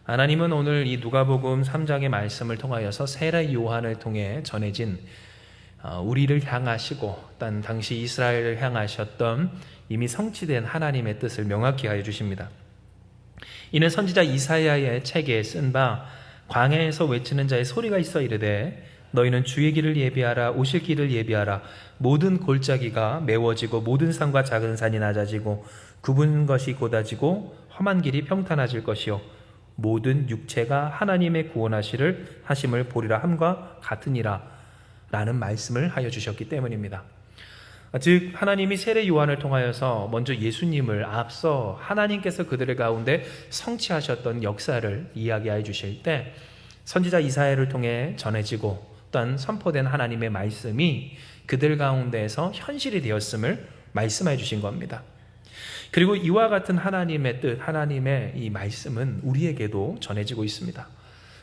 하나님은 오늘 이 누가복음 3장의 말씀을 통하여서 세례 요한을 통해 전해진 우리를 향하시고 또 당시 이스라엘을 향하셨던 이미 성취된 하나님의 뜻을 명확히 하여 주십니다. 이는 선지자 이사야의 책에 쓴 바 광야에서 외치는 자의 소리가 있어 이르되 너희는 주의 길을 예비하라 오실 길을 예비하라 모든 골짜기가 메워지고 모든 산과 작은 산이 낮아지고 굽은 것이 곧아지고 험한 길이 평탄해질 것이요 모든 육체가 하나님의 구원하시를 하심을 보리라 함과 같으니라 라는 말씀을 하여 주셨기 때문입니다. 즉 하나님이 세례 요한을 통하여서 먼저 예수님을 앞서 하나님께서 그들의 가운데 성취하셨던 역사를 이야기해 주실 때 선지자 이사야를 통해 전해지고 또한 선포된 하나님의 말씀이 그들 가운데에서 현실이 되었음을 말씀해 주신 겁니다. 그리고 이와 같은 하나님의 뜻, 하나님의 이 말씀은 우리에게도 전해지고 있습니다.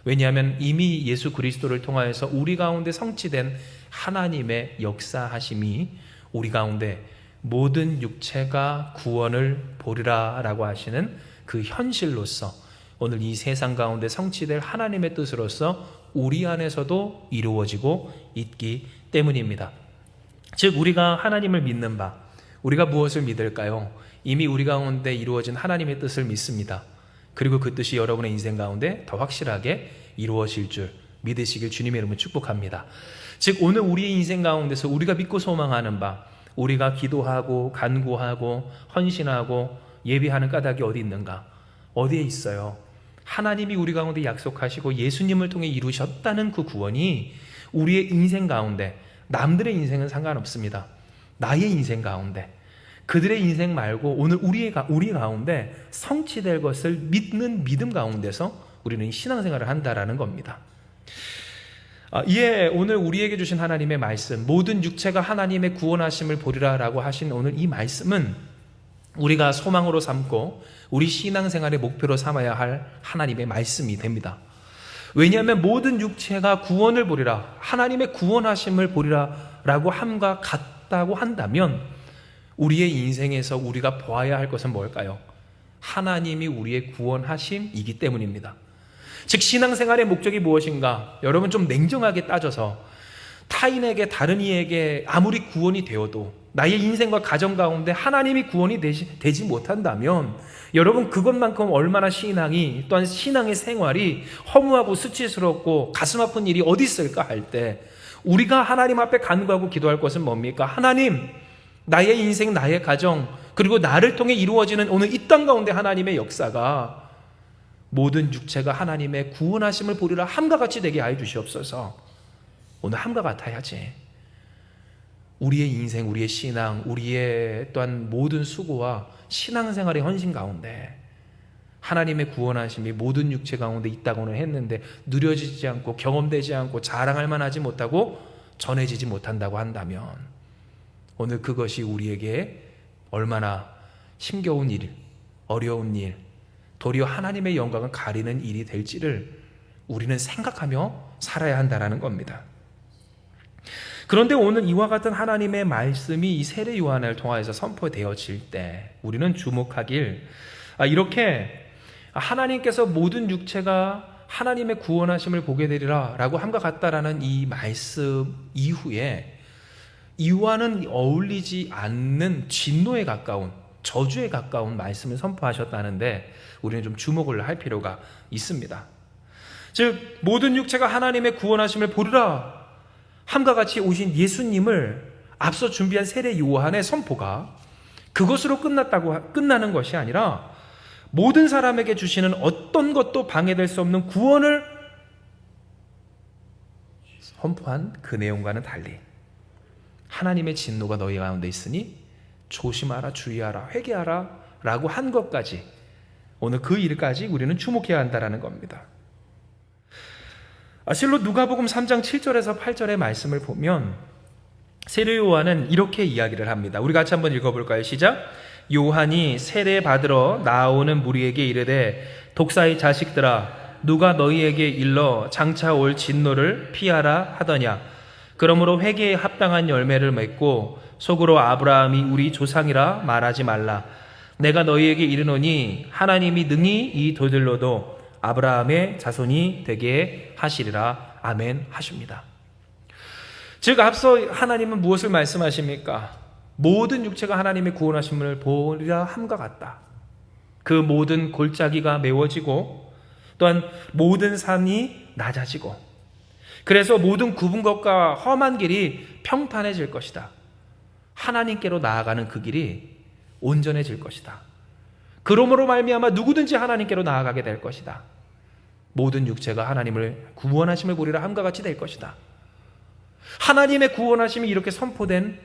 왜냐하면 이미 예수 그리스도를 통하여서 우리 가운데 성취된 하나님의 역사하심이 우리 가운데 모든 육체가 구원을 보리라 라고 하시는 그 현실로서 오늘 이 세상 가운데 성취될 하나님의 뜻으로서 우리 안에서도 이루어지고 있기 때문입니다. 즉 우리가 하나님을 믿는 바, 우리가 무엇을 믿을까요? 이미 우리 가운데 이루어진 하나님의 뜻을 믿습니다. 그리고 그 뜻이 여러분의 인생 가운데 더 확실하게 이루어질 줄 믿으시길 주님의 이름으로 축복합니다. 즉 오늘 우리의 인생 가운데서 우리가 믿고 소망하는 바, 우리가 기도하고 간구하고 헌신하고 예비하는 까닭이 어디 있는가? 어디에 있어요? 하나님이 우리 가운데 약속하시고 예수님을 통해 이루셨다는 그 구원이 우리의 인생 가운데, 남들의 인생은 상관없습니다. 나의 인생 가운데, 그들의 인생 말고 오늘 우리 가운데 성취될 것을 믿는 믿음 가운데서 우리는 신앙생활을 한다라는 겁니다. 이에 오늘 우리에게 주신 하나님의 말씀, 모든 육체가 하나님의 구원하심을 보리라 라고 하신 오늘 이 말씀은 우리가 소망으로 삼고 우리 신앙생활의 목표로 삼아야 할 하나님의 말씀이 됩니다. 왜냐하면 모든 육체가 구원을 보리라, 하나님의 구원하심을 보리라 라고 함과 같다고 한다면 우리의 인생에서 우리가 보아야 할 것은 뭘까요? 하나님이 우리의 구원하심이기 때문입니다. 즉 신앙생활의 목적이 무엇인가? 여러분 좀 냉정하게 따져서 타인에게, 다른 이에게 아무리 구원이 되어도 나의 인생과 가정 가운데 하나님이 구원이 되지 못한다면 여러분 그것만큼 얼마나 신앙이, 또한 신앙의 생활이 허무하고 수치스럽고 가슴 아픈 일이 어디 있을까 할 때 우리가 하나님 앞에 간구하고 기도할 것은 뭡니까? 하나님, 나의 인생, 나의 가정, 그리고 나를 통해 이루어지는 오늘 이 땅 가운데 하나님의 역사가 모든 육체가 하나님의 구원하심을 보리라 함과 같이 되게 하여 주시옵소서. 오늘 함과 같아야지. 우리의 인생, 우리의 신앙, 우리의 또한 모든 수고와 신앙생활의 헌신 가운데 하나님의 구원하심이 모든 육체 가운데 있다고는 했는데 누려지지 않고 경험되지 않고 자랑할 만하지 못하고 전해지지 못한다고 한다면 오늘 그것이 우리에게 얼마나 힘겨운 일, 어려운 일, 도리어 하나님의 영광을 가리는 일이 될지를 우리는 생각하며 살아야 한다는 겁니다. 그런데 오늘 이와 같은 하나님의 말씀이 이 세례 요한을 통하여서 선포되어질 때 우리는 주목하길, 이렇게 하나님께서 모든 육체가 하나님의 구원하심을 보게 되리라 라고 함과 같다라는 이 말씀 이후에 이와는 어울리지 않는 진노에 가까운, 저주에 가까운 말씀을 선포하셨다는데 우리는 좀 주목을 할 필요가 있습니다. 즉 모든 육체가 하나님의 구원하심을 보리라 함과 같이 오신 예수님을 앞서 준비한 세례 요한의 선포가 그것으로 끝나는 것이 아니라 모든 사람에게 주시는 어떤 것도 방해될 수 없는 구원을 선포한 그 내용과는 달리 하나님의 진노가 너희 가운데 있으니 조심하라, 주의하라, 회개하라 라고 한 것까지, 오늘 그 일까지 우리는 주목해야 한다는 겁니다. 실로 누가복음 3장 7절에서 8절의 말씀을 보면 세례 요한은 이렇게 이야기를 합니다. 우리 같이 한번 읽어볼까요? 시작. 요한이 세례 받으러 나오는 무리에게 이르되 독사의 자식들아 누가 너희에게 일러 장차 올 진노를 피하라 하더냐. 그러므로 회개에 합당한 열매를 맺고 속으로 아브라함이 우리 조상이라 말하지 말라. 내가 너희에게 이르노니 하나님이 능히 이 돌들로도 아브라함의 자손이 되게 하시리라. 아멘 하십니다. 즉 앞서 하나님은 무엇을 말씀하십니까? 모든 육체가 하나님의 구원하심을 보리라 함과 같다. 그 모든 골짜기가 메워지고 또한 모든 산이 낮아지고 그래서 모든 굽은 것과 험한 길이 평탄해질 것이다. 하나님께로 나아가는 그 길이 온전해질 것이다. 그러므로 말미암아 누구든지 하나님께로 나아가게 될 것이다. 모든 육체가 하나님을 구원하심을 보리라 함과 같이 될 것이다. 하나님의 구원하심이 이렇게 선포된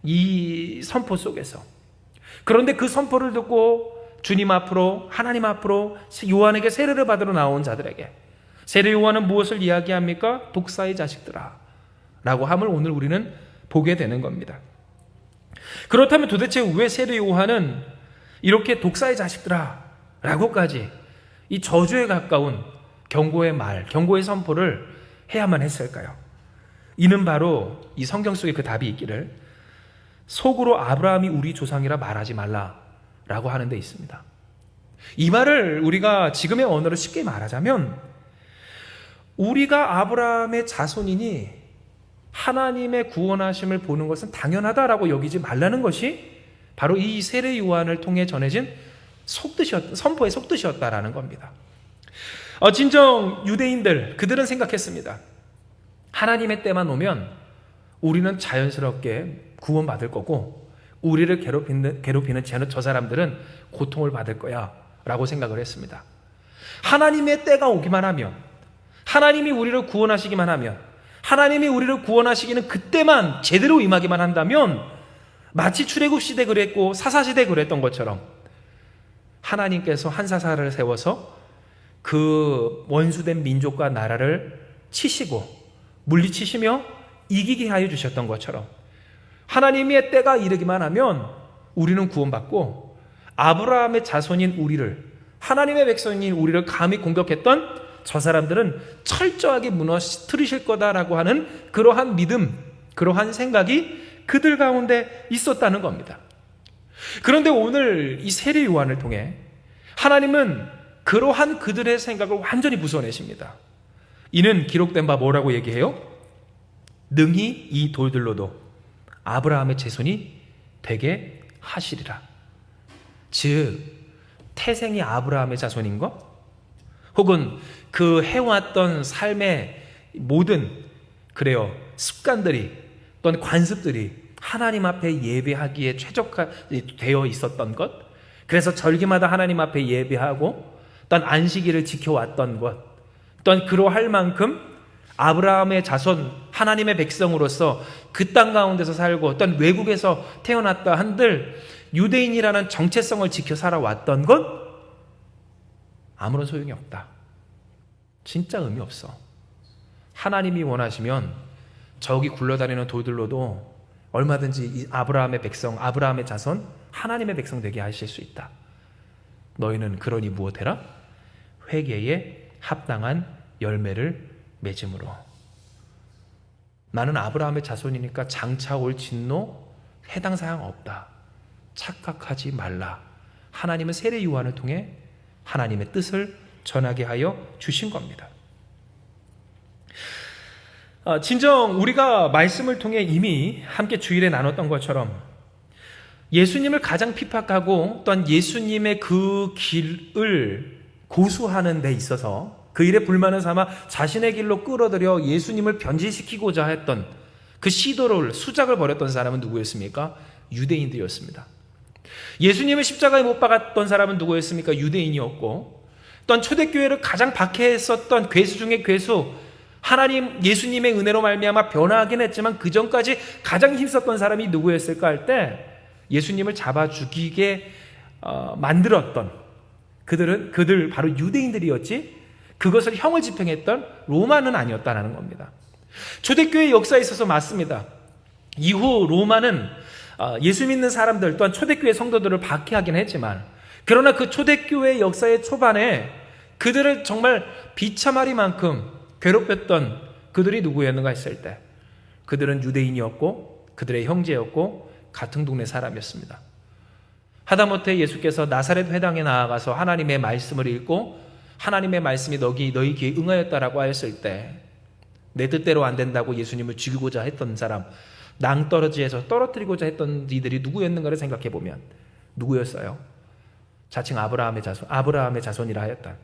이 선포 속에서, 그런데 그 선포를 듣고 주님 앞으로, 하나님 앞으로 요한에게 세례를 받으러 나온 자들에게 세례 요한은 무엇을 이야기합니까? 독사의 자식들아 라고 함을 오늘 우리는 보게 되는 겁니다. 그렇다면 도대체 왜 세례 요한은 이렇게 독사의 자식들아 라고까지 이 저주에 가까운 경고의 말, 경고의 선포를 해야만 했을까요? 이는 바로 이 성경 속에 그 답이 있기를 속으로 아브라함이 우리 조상이라 말하지 말라라고 하는 데 있습니다. 이 말을 우리가 지금의 언어로 쉽게 말하자면 우리가 아브라함의 자손이니 하나님의 구원하심을 보는 것은 당연하다라고 여기지 말라는 것이 바로 이 세례 요한을 통해 전해진 선포의 속뜻이었다라는 겁니다. 진정 유대인들, 그들은 생각했습니다. 하나님의 때만 오면 우리는 자연스럽게 구원받을 거고 우리를 괴롭히는 저 사람들은 고통을 받을 거야 라고 생각을 했습니다. 하나님의 때가 오기만 하면, 하나님이 우리를 구원하시기만 하면, 하나님이 우리를 구원하시기는 그때만 제대로 임하기만 한다면 마치 출애굽시대 그랬고 사사시대 그랬던 것처럼 하나님께서 한 사사를 세워서 그 원수된 민족과 나라를 치시고 물리치시며 이기게 하여 주셨던 것처럼 하나님의 때가 이르기만 하면 우리는 구원받고 아브라함의 자손인 우리를, 하나님의 백성인 우리를 감히 공격했던 저 사람들은 철저하게 무너뜨리실 거다라고 하는 그러한 믿음, 그러한 생각이 그들 가운데 있었다는 겁니다. 그런데 오늘 이 세례 요한을 통해 하나님은 그러한 그들의 생각을 완전히 부숴내십니다. 이는 기록된 바 뭐라고 얘기해요? 능히 이 돌들로도 아브라함의 자손이 되게 하시리라. 즉 태생이 아브라함의 자손인 것, 혹은 그 해왔던 삶의 모든 습관들이 또는 관습들이 하나님 앞에 예배하기에 최적화되어 있었던 것, 그래서 절기마다 하나님 앞에 예배하고 또한 안식일을 지켜왔던 것, 또한 그러할 만큼 아브라함의 자손, 하나님의 백성으로서 그 땅 가운데서 살고 또한 외국에서 태어났다 한들 유대인이라는 정체성을 지켜 살아왔던 것, 아무런 소용이 없다. 진짜 의미 없어. 하나님이 원하시면 저기 굴러다니는 돌들로도 얼마든지 이 아브라함의 백성, 아브라함의 자손, 하나님의 백성 되게 하실 수 있다. 너희는 그러니 무엇해라? 회개에 합당한 열매를 맺음으로. 나는 아브라함의 자손이니까 장차 올 진노 해당 사항 없다. 착각하지 말라. 하나님은 세례 요한을 통해 하나님의 뜻을 전하게 하여 주신 겁니다. 진정 우리가 말씀을 통해 이미 함께 주일에 나눴던 것처럼 예수님을 가장 핍박하고 또한 예수님의 그 길을 고수하는 데 있어서 그 일에 불만을 삼아 자신의 길로 끌어들여 예수님을 변질시키고자 했던 그 시도를, 수작을 벌였던 사람은 누구였습니까? 유대인들이었습니다. 예수님을 십자가에 못 박았던 사람은 누구였습니까? 유대인이었고, 또한 초대교회를 가장 박해했었던 괴수 중에 괴수, 하나님 예수님의 은혜로 말미암아 변화하긴 했지만 그 전까지 가장 힘썼던 사람이 누구였을까 할 때 예수님을 잡아 죽이게 만들었던 그들 바로 유대인들이었지, 그것을 형을 집행했던 로마는 아니었다는 겁니다. 초대교회 역사에 있어서 맞습니다. 이후 로마는 예수 믿는 사람들 또한 초대교회 성도들을 박해하긴 했지만, 그러나 그 초대교회 역사의 초반에 그들을 정말 비참하리만큼 괴롭혔던 그들이 누구였는가 했을 때 그들은 유대인이었고 그들의 형제였고 같은 동네 사람이었습니다. 하다못해 예수께서 나사렛 회당에 나아가서 하나님의 말씀을 읽고 하나님의 말씀이 너희 귀에 응하였다라고 하였을 때 내 뜻대로 안 된다고 예수님을 죽이고자 했던 사람, 낭떠러지에서 떨어뜨리고자 했던 이들이 누구였는가를 생각해 보면 누구였어요? 자칭 아브라함의 자손이라 하였다.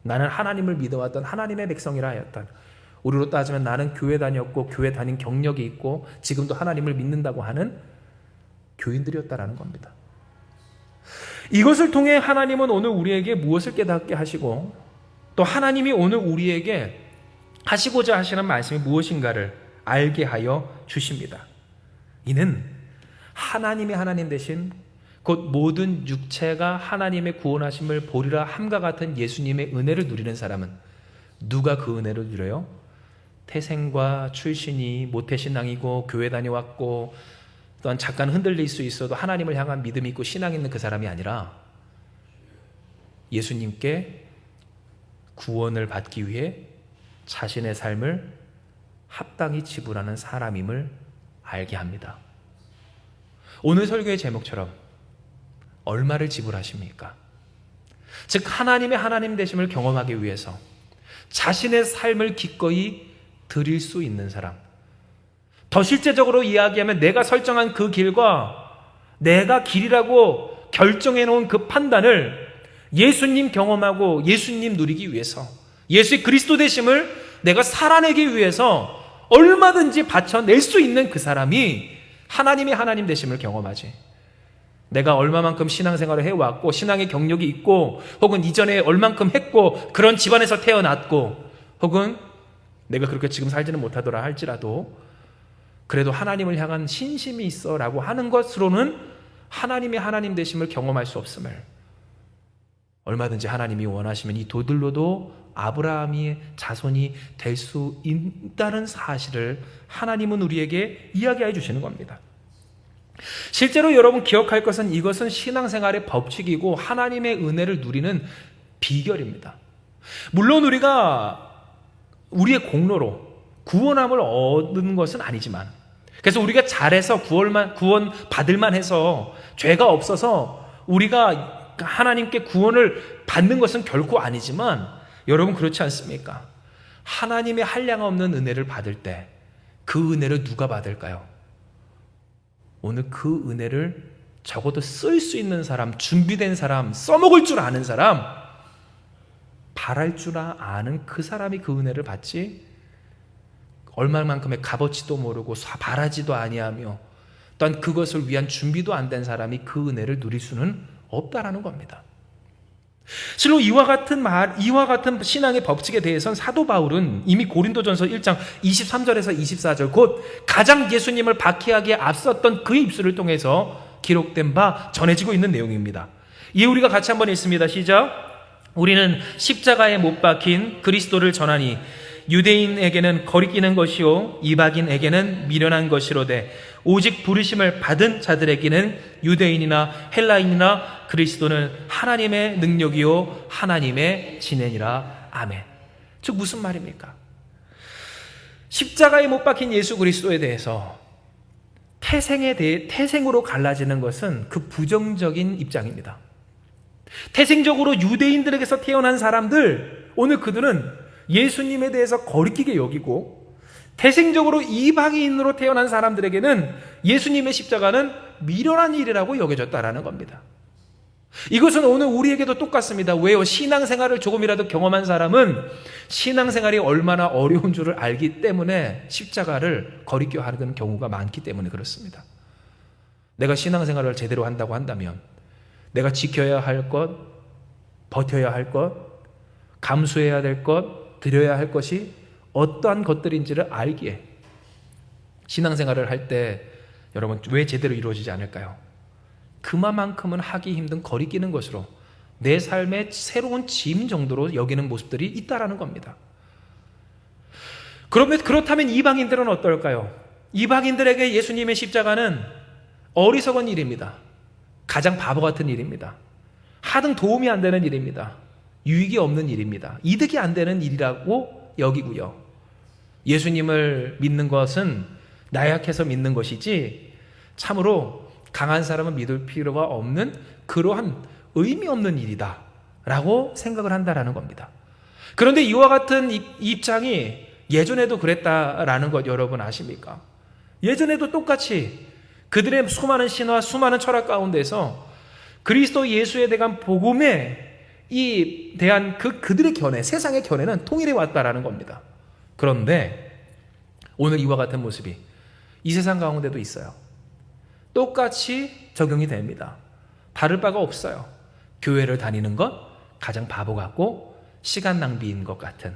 나는 하나님을 믿어왔던 하나님의 백성이라 하였다. 우리로 따지면 나는 교회 다녔고 교회 다닌 경력이 있고 지금도 하나님을 믿는다고 하는 교인들이었다라는 겁니다. 이것을 통해 하나님은 오늘 우리에게 무엇을 깨닫게 하시고 또 하나님이 오늘 우리에게 하시고자 하시는 말씀이 무엇인가를 알게 하여 주십니다. 이는 하나님의 하나님 되신 곧 모든 육체가 하나님의 구원하심을 보리라 함과 같은 예수님의 은혜를 누리는 사람은 누가 그 은혜를 누려요? 태생과 출신이 모태신앙이고 교회 다녀왔고 또한 잠깐 흔들릴 수 있어도 하나님을 향한 믿음이 있고 신앙이 있는 그 사람이 아니라 예수님께 구원을 받기 위해 자신의 삶을 합당히 지불하는 사람임을 알게 합니다. 오늘 설교의 제목처럼 얼마를 지불하십니까? 즉 하나님의 하나님 되심을 경험하기 위해서 자신의 삶을 기꺼이 드릴 수 있는 사람, 더 실제적으로 이야기하면 내가 설정한 그 길과 내가 길이라고 결정해 놓은 그 판단을 예수님 경험하고 예수님 누리기 위해서 예수의 그리스도 되심을 내가 살아내기 위해서 얼마든지 바쳐낼 수 있는 그 사람이 하나님의 하나님 되심을 경험하지. 내가 얼마만큼 신앙생활을 해왔고 신앙의 경력이 있고 혹은 이전에 얼만큼 했고 그런 집안에서 태어났고 혹은 내가 그렇게 지금 살지는 못하더라 할지라도 그래도 하나님을 향한 신심이 있어 라고 하는 것으로는 하나님의 하나님 되심을 경험할 수 없음을, 얼마든지 하나님이 원하시면 이 도들로도 아브라함의 자손이 될 수 있다는 사실을 하나님은 우리에게 이야기해 주시는 겁니다. 실제로 여러분 기억할 것은 이것은 신앙생활의 법칙이고 하나님의 은혜를 누리는 비결입니다. 물론 우리가 우리의 공로로 구원함을 얻은 것은 아니지만, 그래서 우리가 잘해서 구원 받을만 해서 죄가 없어서 우리가 하나님께 구원을 받는 것은 결코 아니지만 여러분 그렇지 않습니까? 하나님의 한량없는 은혜를 받을 때 그 은혜를 누가 받을까요? 오늘 그 은혜를 적어도 쓸 수 있는 사람, 준비된 사람, 써먹을 줄 아는 사람, 바랄 줄 아는 그 사람이 그 은혜를 받지, 얼마만큼의 값어치도 모르고 바라지도 아니하며 또한 그것을 위한 준비도 안 된 사람이 그 은혜를 누릴 수는 없다라는 겁니다. 실로 이와 같은 신앙의 법칙에 대해서는 사도 바울은 이미 고린도전서 1장 23절에서 24절 곧 가장 예수님을 박해하기에 앞섰던 그의 입술을 통해서 기록된 바 전해지고 있는 내용입니다. 이 우리가 같이 한번 읽습니다. 시작. 우리는 십자가에 못 박힌 그리스도를 전하니 유대인에게는 거리끼는 것이요 이방인에게는 미련한 것이로되 오직 부르심을 받은 자들에게는 유대인이나 헬라인이나 그리스도는 하나님의 능력이요 하나님의 지혜니라. 아멘. 즉 무슨 말입니까? 십자가에 못 박힌 예수 그리스도에 대해서 태생으로 갈라지는 것은 그 부정적인 입장입니다. 태생적으로 유대인들에게서 태어난 사람들, 오늘 그들은 예수님에 대해서 거리끼게 여기고, 태생적으로 이방인으로 태어난 사람들에게는 예수님의 십자가는 미련한 일이라고 여겨졌다라는 겁니다. 이것은 오늘 우리에게도 똑같습니다. 왜요? 신앙생활을 조금이라도 경험한 사람은 신앙생활이 얼마나 어려운 줄을 알기 때문에 십자가를 거리껴 하는 경우가 많기 때문에 그렇습니다. 내가 신앙생활을 제대로 한다고 한다면 내가 지켜야 할 것, 버텨야 할 것, 감수해야 될 것, 드려야 할 것이 어떠한 것들인지를 알기에 신앙생활을 할 때 여러분 왜 제대로 이루어지지 않을까요? 그만큼은 하기 힘든 거리끼는 것으로 내 삶의 새로운 짐 정도로 여기는 모습들이 있다라는 겁니다. 그렇다면 이방인들은 어떨까요? 이방인들에게 예수님의 십자가는 어리석은 일입니다. 가장 바보 같은 일입니다. 하등 도움이 안 되는 일입니다. 유익이 없는 일입니다. 이득이 안 되는 일이라고 여기고요. 예수님을 믿는 것은 나약해서 믿는 것이지 참으로 강한 사람은 믿을 필요가 없는 그러한 의미 없는 일이다 라고 생각을 한다라는 겁니다. 그런데 이와 같은 입장이 예전에도 그랬다라는 것 여러분 아십니까? 예전에도 똑같이 그들의 수많은 신화, 수많은 철학 가운데서 그리스도 예수에 대한 복음에 대한 그들의 견해, 세상의 견해는 통일해 왔다라는 겁니다. 그런데 오늘 이와 같은 모습이 이 세상 가운데도 있어요. 똑같이 적용이 됩니다. 다를 바가 없어요. 교회를 다니는 것 가장 바보 같고 시간 낭비인 것 같은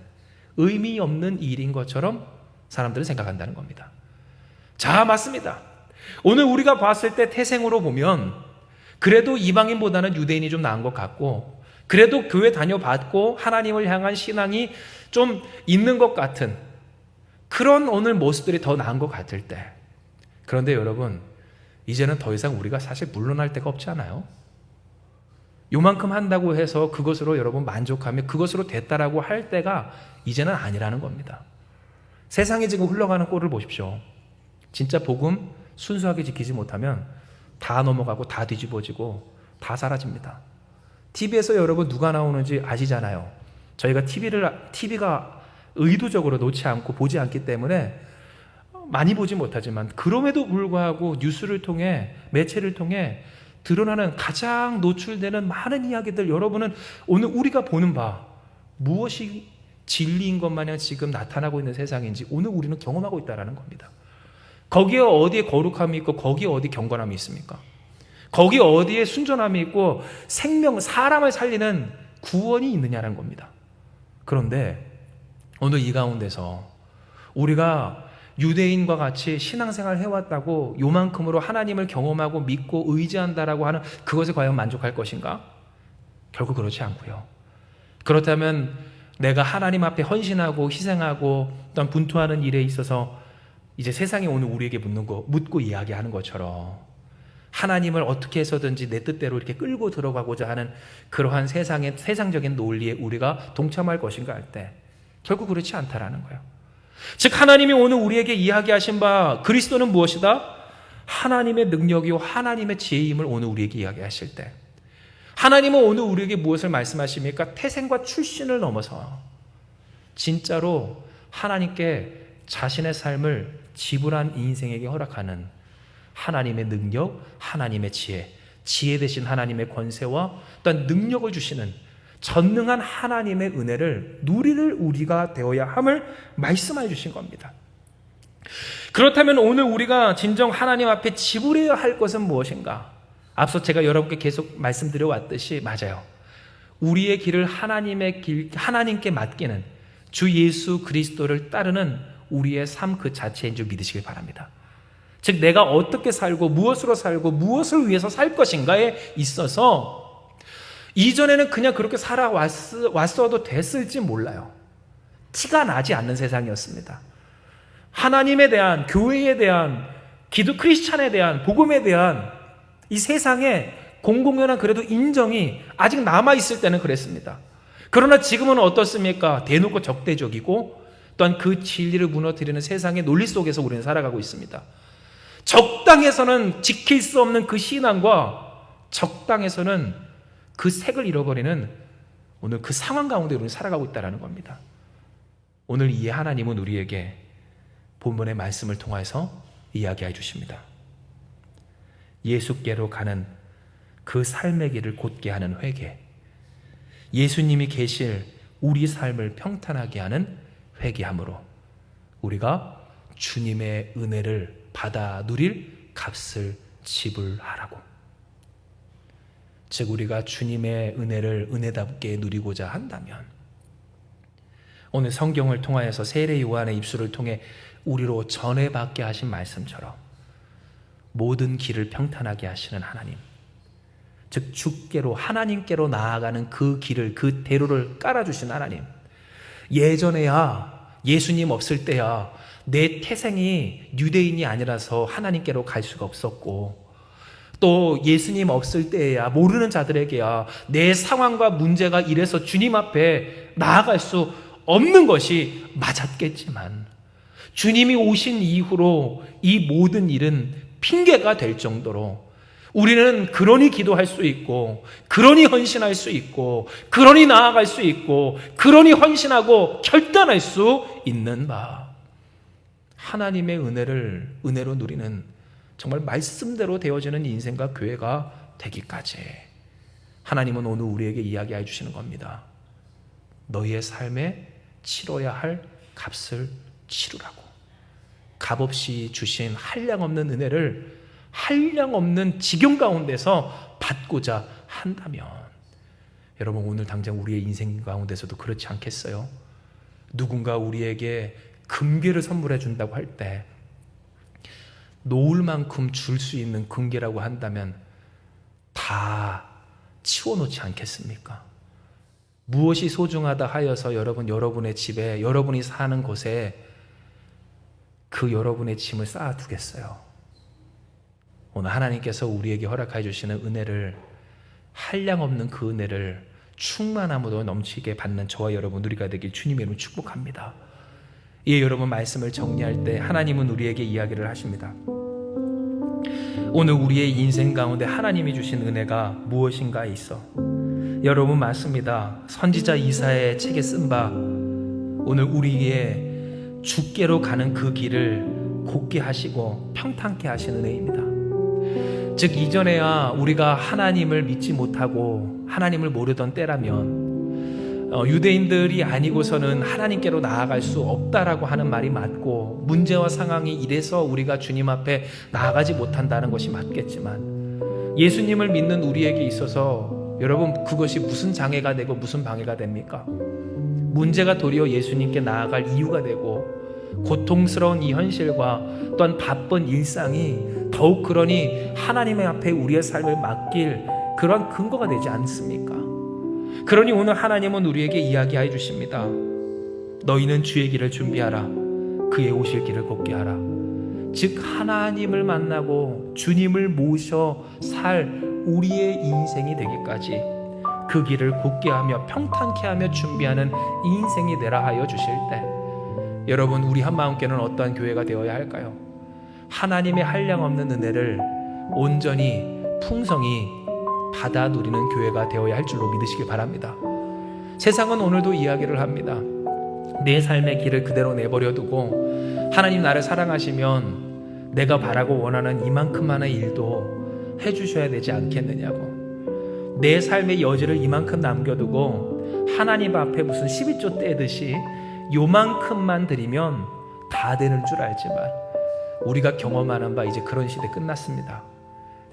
의미 없는 일인 것처럼 사람들은 생각한다는 겁니다. 자, 맞습니다. 오늘 우리가 봤을 때 태생으로 보면 그래도 이방인보다는 유대인이 좀 나은 것 같고, 그래도 교회 다녀봤고 하나님을 향한 신앙이 좀 있는 것 같은 그런 오늘 모습들이 더 나은 것 같을 때, 그런데 여러분 이제는 더 이상 우리가 사실 물러날 데가 없지 않아요? 요만큼 한다고 해서 그것으로 여러분 만족하며 그것으로 됐다라고 할 때가 이제는 아니라는 겁니다. 세상에 지금 흘러가는 꼴을 보십시오. 진짜 복음 순수하게 지키지 못하면 다 넘어가고 다 뒤집어지고 다 사라집니다. TV에서 여러분 누가 나오는지 아시잖아요. 저희가 TV가 의도적으로 놓지 않고 보지 않기 때문에 많이 보지 못하지만, 그럼에도 불구하고 뉴스를 통해, 매체를 통해 드러나는 가장 노출되는 많은 이야기들, 여러분은 오늘 우리가 보는 바 무엇이 진리인 것 마냥 지금 나타나고 있는 세상인지 오늘 우리는 경험하고 있다는 겁니다. 거기에 어디에 거룩함이 있고 거기에 어디 경건함이 있습니까? 거기에 어디에 순전함이 있고 생명, 사람을 살리는 구원이 있느냐는 겁니다. 그런데 오늘 이 가운데서 우리가 유대인과 같이 신앙생활을 해왔다고 요만큼으로 하나님을 경험하고 믿고 의지한다라고 하는 그것에 과연 만족할 것인가? 결국 그렇지 않고요. 그렇다면 내가 하나님 앞에 헌신하고 희생하고 어떤 분투하는 일에 있어서 이제 세상이 오늘 우리에게 묻고 이야기하는 것처럼 하나님을 어떻게 해서든지 내 뜻대로 이렇게 끌고 들어가고자 하는 그러한 세상적인 논리에 우리가 동참할 것인가 할 때 결국 그렇지 않다라는 거예요. 즉 하나님이 오늘 우리에게 이야기하신 바 그리스도는 무엇이다? 하나님의 능력이요 하나님의 지혜임을 오늘 우리에게 이야기하실 때, 하나님은 오늘 우리에게 무엇을 말씀하십니까? 태생과 출신을 넘어서 진짜로 하나님께 자신의 삶을 지불한 인생에게 허락하는 하나님의 능력, 하나님의 지혜 대신 하나님의 권세와 또한 능력을 주시는 전능한 하나님의 은혜를 누리를 우리가 되어야 함을 말씀해 주신 겁니다. 그렇다면 오늘 우리가 진정 하나님 앞에 지불해야 할 것은 무엇인가? 앞서 제가 여러분께 계속 말씀드려 왔듯이 맞아요. 우리의 길을 하나님께 맡기는 주 예수 그리스도를 따르는 우리의 삶 그 자체인 줄 믿으시길 바랍니다. 즉 내가 어떻게 살고 무엇으로 살고 무엇을 위해서 살 것인가에 있어서 이전에는 그냥 그렇게 살아왔어도 됐을지 몰라요. 티가 나지 않는 세상이었습니다. 하나님에 대한, 교회에 대한, 크리스찬에 대한, 복음에 대한 이 세상에 공공연한 그래도 인정이 아직 남아있을 때는 그랬습니다. 그러나 지금은 어떻습니까? 대놓고 적대적이고 또한 그 진리를 무너뜨리는 세상의 논리 속에서 우리는 살아가고 있습니다. 적당해서는 지킬 수 없는 그 신앙과 적당해서는 그 색을 잃어버리는 오늘 그 상황 가운데 우리는 살아가고 있다는 겁니다. 오늘 이 하나님은 우리에게 본문의 말씀을 통해서 이야기해 주십니다. 예수께로 가는 그 삶의 길을 곧게 하는 회개, 예수님이 계실 우리 삶을 평탄하게 하는 회개함으로 우리가 주님의 은혜를 받아 누릴 값을 지불하라고. 즉 우리가 주님의 은혜를 은혜답게 누리고자 한다면 오늘 성경을 통하여서 세례 요한의 입술을 통해 우리로 전해받게 하신 말씀처럼 모든 길을 평탄하게 하시는 하나님, 즉 주께로 하나님께로 나아가는 그 길을, 그 대로를 깔아주신 하나님, 예전에야 예수님 없을 때야 내 태생이 유대인이 아니라서 하나님께로 갈 수가 없었고 또 예수님 없을 때야 모르는 자들에게야 내 상황과 문제가 이래서 주님 앞에 나아갈 수 없는 것이 맞았겠지만 주님이 오신 이후로 이 모든 일은 핑계가 될 정도로 우리는 그러니 기도할 수 있고, 그러니 헌신할 수 있고, 그러니 나아갈 수 있고, 그러니 헌신하고 결단할 수 있는 바, 하나님의 은혜로 누리는 정말 말씀대로 되어지는 인생과 교회가 되기까지 하나님은 오늘 우리에게 이야기해 주시는 겁니다. 너희의 삶에 치러야 할 값을 치르라고. 값없이 주신 한량없는 은혜를 한량없는 지경 가운데서 받고자 한다면, 여러분 오늘 당장 우리의 인생 가운데서도 그렇지 않겠어요? 누군가 우리에게 금괴를 선물해 준다고 할 때 놓을 만큼 줄 수 있는 금괴라고 한다면 다 치워놓지 않겠습니까? 무엇이 소중하다 하여서 여러분의 집에, 여러분이 사는 곳에 그 여러분의 짐을 쌓아두겠어요? 오늘 하나님께서 우리에게 허락해 주시는 은혜를, 한량없는 그 은혜를 충만함으로 넘치게 받는 저와 여러분 우리가 되길 주님의 이름으로 축복합니다. 예, 여러분 말씀을 정리할 때 하나님은 우리에게 이야기를 하십니다. 오늘 우리의 인생 가운데 하나님이 주신 은혜가 무엇인가 있어. 여러분 맞습니다. 선지자 이사야의 책에 쓴 바, 오늘 우리의 주께로 가는 그 길을 곧게 하시고 평탄케 하신 은혜입니다. 즉 이전에야 우리가 하나님을 믿지 못하고 하나님을 모르던 때라면 유대인들이 아니고서는 하나님께로 나아갈 수 없다라고 하는 말이 맞고, 문제와 상황이 이래서 우리가 주님 앞에 나아가지 못한다는 것이 맞겠지만, 예수님을 믿는 우리에게 있어서 여러분 그것이 무슨 장애가 되고 무슨 방해가 됩니까? 문제가 도리어 예수님께 나아갈 이유가 되고, 고통스러운 이 현실과 또한 바쁜 일상이 더욱 그러니 하나님의 앞에 우리의 삶을 맡길 그런 근거가 되지 않습니까? 그러니 오늘 하나님은 우리에게 이야기해 주십니다. 너희는 주의 길을 준비하라. 그의 오실 길을 곧게 하라. 즉 하나님을 만나고 주님을 모셔 살 우리의 인생이 되기까지 그 길을 곧게 하며 평탄케 하며 준비하는 인생이 되라 하여 주실 때, 여러분 우리 한마음교회는 어떠한 교회가 되어야 할까요? 하나님의 한량없는 은혜를 온전히 풍성히 받아 누리는 교회가 되어야 할 줄로 믿으시길 바랍니다. 세상은 오늘도 이야기를 합니다. 내 삶의 길을 그대로 내버려 두고 하나님 나를 사랑하시면 내가 바라고 원하는 이만큼만의 일도 해주셔야 되지 않겠느냐고. 내 삶의 여지를 이만큼 남겨두고 하나님 앞에 무슨 12조 떼듯이 요만큼만 드리면 다 되는 줄 알지만, 우리가 경험하는 바 이제 그런 시대 끝났습니다.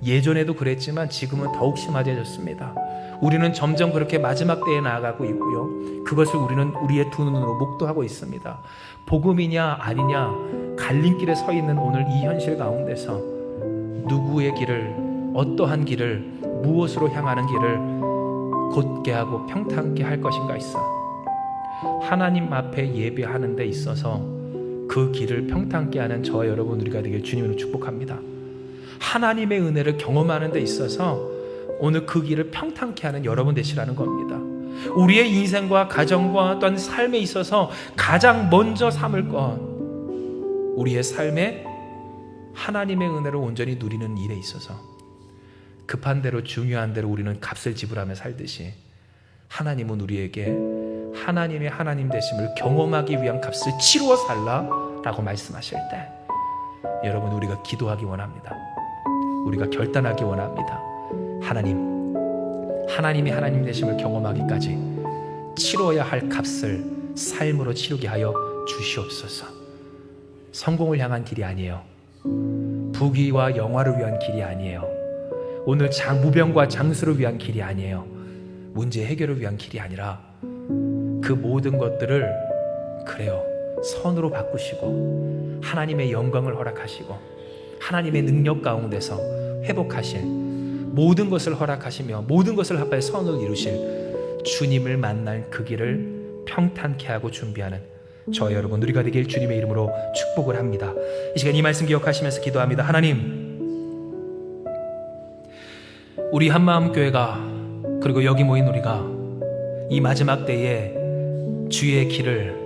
예전에도 그랬지만 지금은 더욱 심해졌습니다. 우리는 점점 그렇게 마지막 때에 나아가고 있고요, 그것을 우리는 우리의 두 눈으로 목도하고 있습니다. 복음이냐 아니냐 갈림길에 서 있는 오늘 이 현실 가운데서 누구의 길을, 어떠한 길을, 무엇으로 향하는 길을 곧게 하고 평탄케 할 것인가 있어. 하나님 앞에 예배하는 데 있어서 그 길을 평탄케 하는 저와 여러분 우리가 되길 주님으로 축복합니다. 하나님의 은혜를 경험하는 데 있어서 오늘 그 길을 평탄케 하는 여러분 되시라는 겁니다. 우리의 인생과 가정과 또한 삶에 있어서 가장 먼저 삼을 것, 우리의 삶에 하나님의 은혜를 온전히 누리는 일에 있어서 급한 대로 중요한 대로 우리는 값을 지불하며 살듯이, 하나님은 우리에게 하나님의 하나님 되심을 경험하기 위한 값을 치루어 살라라고 말씀하실 때, 여러분 우리가 기도하기 원합니다. 우리가 결단하기 원합니다. 하나님의 하나님 되심을 경험하기까지 치러야 할 값을 삶으로 치르게 하여 주시옵소서. 성공을 향한 길이 아니에요. 부귀와 영화를 위한 길이 아니에요. 오늘 무병과 장수를 위한 길이 아니에요. 문제 해결을 위한 길이 아니라 그 모든 것들을 그래요 선으로 바꾸시고 하나님의 영광을 허락하시고 하나님의 능력 가운데서 회복하실 모든 것을 허락하시며 모든 것을 합하여 선을 이루실 주님을 만날 그 길을 평탄케 하고 준비하는 저와 여러분 우리가 되길 주님의 이름으로 축복을 합니다. 이 시간 이 말씀 기억하시면서 기도합니다. 하나님, 우리 한마음교회가 그리고 여기 모인 우리가 이 마지막 때에 주의 길을,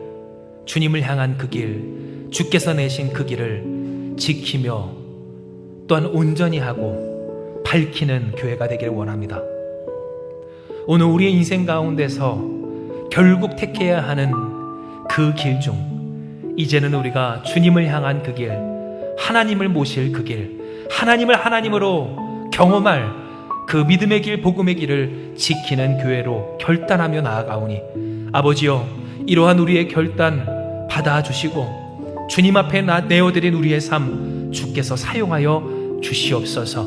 주님을 향한 그 길, 주께서 내신 그 길을 지키며 또한 온전히 하고 밝히는 교회가 되기를 원합니다. 오늘 우리의 인생 가운데서 결국 택해야 하는 그 길 중 이제는 우리가 주님을 향한 그 길, 하나님을 모실 그 길, 하나님을 하나님으로 경험할 그 믿음의 길, 복음의 길을 지키는 교회로 결단하며 나아가오니 아버지여, 이러한 우리의 결단 받아주시고 주님 앞에 내어드린 우리의 삶 주께서 사용하여 주시옵소서.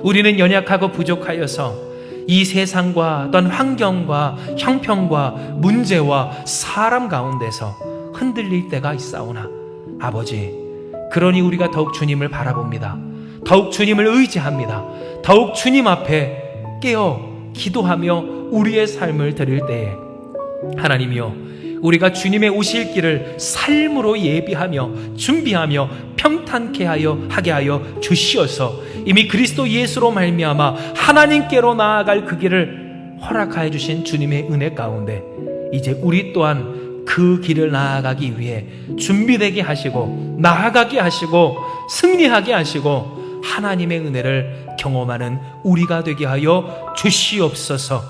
우리는 연약하고 부족하여서 이 세상과 어떤 환경과 형편과 문제와 사람 가운데서 흔들릴 때가 있사오나 아버지, 그러니 우리가 더욱 주님을 바라봅니다. 더욱 주님을 의지합니다. 더욱 주님 앞에 깨어 기도하며 우리의 삶을 드릴 때에 하나님이여, 우리가 주님의 오실 길을 삶으로 예비하며 준비하며 평탄케 하게 하여 주시어서 이미 그리스도 예수로 말미암아 하나님께로 나아갈 그 길을 허락하여 주신 주님의 은혜 가운데 이제 우리 또한 그 길을 나아가기 위해 준비되게 하시고 나아가게 하시고 승리하게 하시고 하나님의 은혜를 경험하는 우리가 되게 하여 주시옵소서.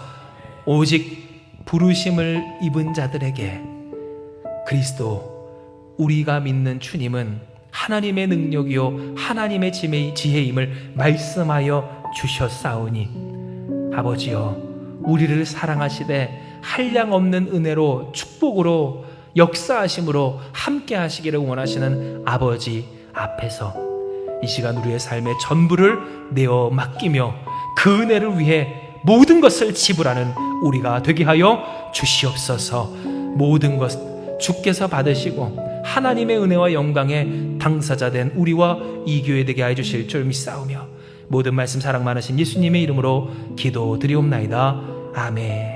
오직 부르심을 입은 자들에게 그리스도, 우리가 믿는 주님은 하나님의 능력이요 하나님의 지혜임을 말씀하여 주셨사오니 아버지여, 우리를 사랑하시되 한량없는 은혜로 축복으로 역사하심으로 함께 하시기를 원하시는 아버지 앞에서 이 시간 우리의 삶의 전부를 내어 맡기며 그 은혜를 위해 모든 것을 지불하는 우리가 되게 하여 주시옵소서. 모든 것 주께서 받으시고 하나님의 은혜와 영광의 당사자 된 우리와 이 교회 되게 하여 주실 줄 믿사오며 모든 말씀 사랑 많으신 예수님의 이름으로 기도드리옵나이다. 아멘.